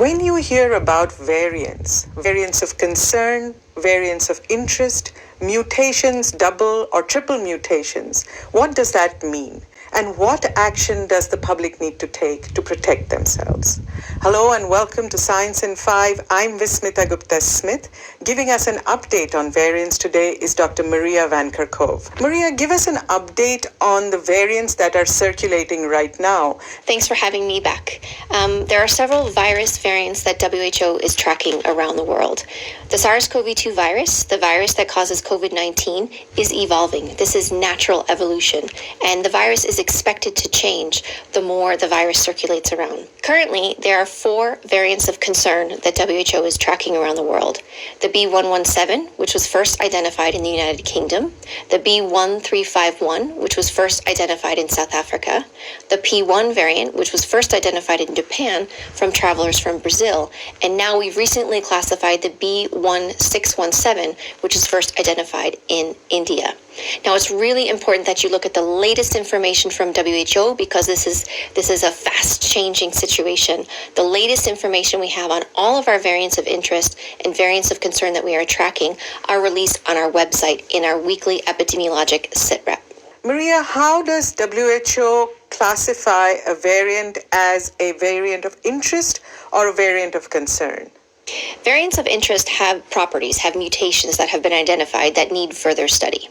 When you hear about variants of concern, variants of interest, mutations, double or triple mutations, what does that mean? And what action does the public need to take to protect themselves? Hello and welcome to Science in 5. I'm Vismita Gupta-Smith. Giving us an update on variants today is Dr. Maria Van Kerkhove. Maria, give us an update on the variants that are circulating right now. Thanks for having me back. There are several virus variants that WHO is tracking around the world. The SARS-CoV-2 virus, the virus that causes COVID-19, is evolving. This is natural evolution, and the virus is expected to change the more the virus circulates around. Currently, there are 4 variants of concern that WHO is tracking around the world. The B.1.1.7, which was first identified in the United Kingdom, the B.1.351, which was first identified in South Africa, the P.1 variant, which was first identified in Japan from travelers from Brazil, and now we've recently classified the B.1.617, which is first identified in India. Now, it's really important that you look at the latest information from WHO because this is a fast-changing situation. The latest information we have on all of our variants of interest and variants of concern that we are tracking are released on our website in our weekly epidemiologic sitrep. Maria, how does WHO classify a variant as a variant of interest or a variant of concern? Variants of interest have properties, have mutations that have been identified that need further study.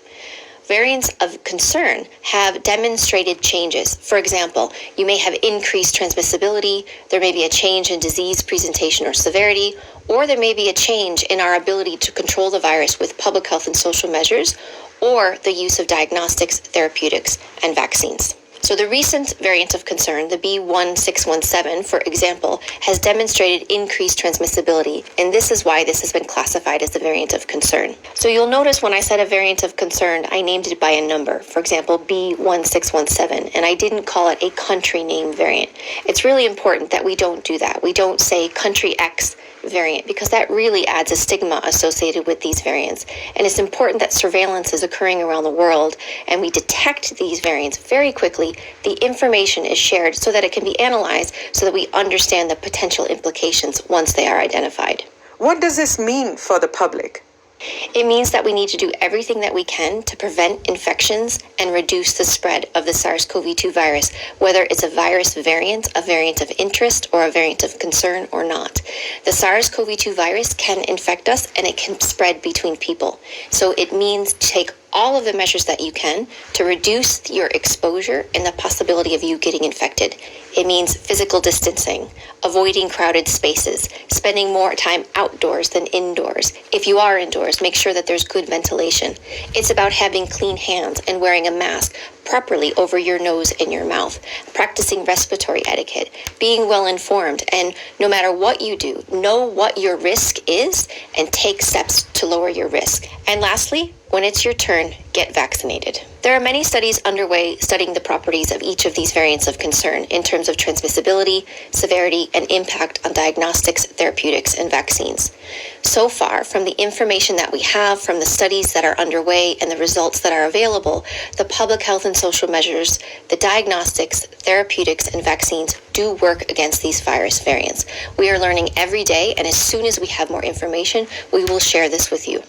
Variants of concern have demonstrated changes. For example, you may have increased transmissibility, there may be a change in disease presentation or severity, or there may be a change in our ability to control the virus with public health and social measures, or the use of diagnostics, therapeutics, and vaccines. So the recent variant of concern, the B.1.617, for example, has demonstrated increased transmissibility, and this is why this has been classified as a variant of concern. So you'll notice when I said a variant of concern, I named it by a number, for example, B.1.617, and I didn't call it a country name variant. It's really important that we don't do that. We don't say country X variant because that really adds a stigma associated with these variants. And it's important that surveillance is occurring around the world and we detect these variants very quickly. The information is shared so that it can be analyzed so that we understand the potential implications once they are identified. What does this mean for the public? It means that we need to do everything that we can to prevent infections and reduce the spread of the SARS-CoV-2 virus, whether it's a virus variant, a variant of interest, or a variant of concern or not. The SARS-CoV-2 virus can infect us and it can spread between people. So it means take all of the measures that you can to reduce your exposure and the possibility of you getting infected. It means physical distancing, avoiding crowded spaces, spending more time outdoors than indoors. If you are indoors, make sure that there's good ventilation. It's about having clean hands and wearing a mask properly over your nose and your mouth, practicing respiratory etiquette, being well informed, and no matter what you do, know what your risk is and take steps to lower your risk. And lastly, when it's your turn, get vaccinated. There are many studies underway studying the properties of each of these variants of concern in terms of transmissibility, severity, and impact on diagnostics, therapeutics, and vaccines. So far, from the information that we have, from the studies that are underway, and the results that are available, the public health and social measures, the diagnostics, therapeutics, and vaccines do work against these virus variants. We are learning every day, and as soon as we have more information, we will share this with you.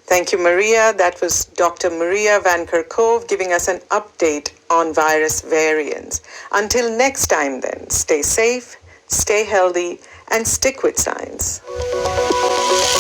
Thank you, Maria. That was Dr. Maria Van Kerkhove giving us an update on virus variants. Until next time then, stay safe, stay healthy, and stick with science.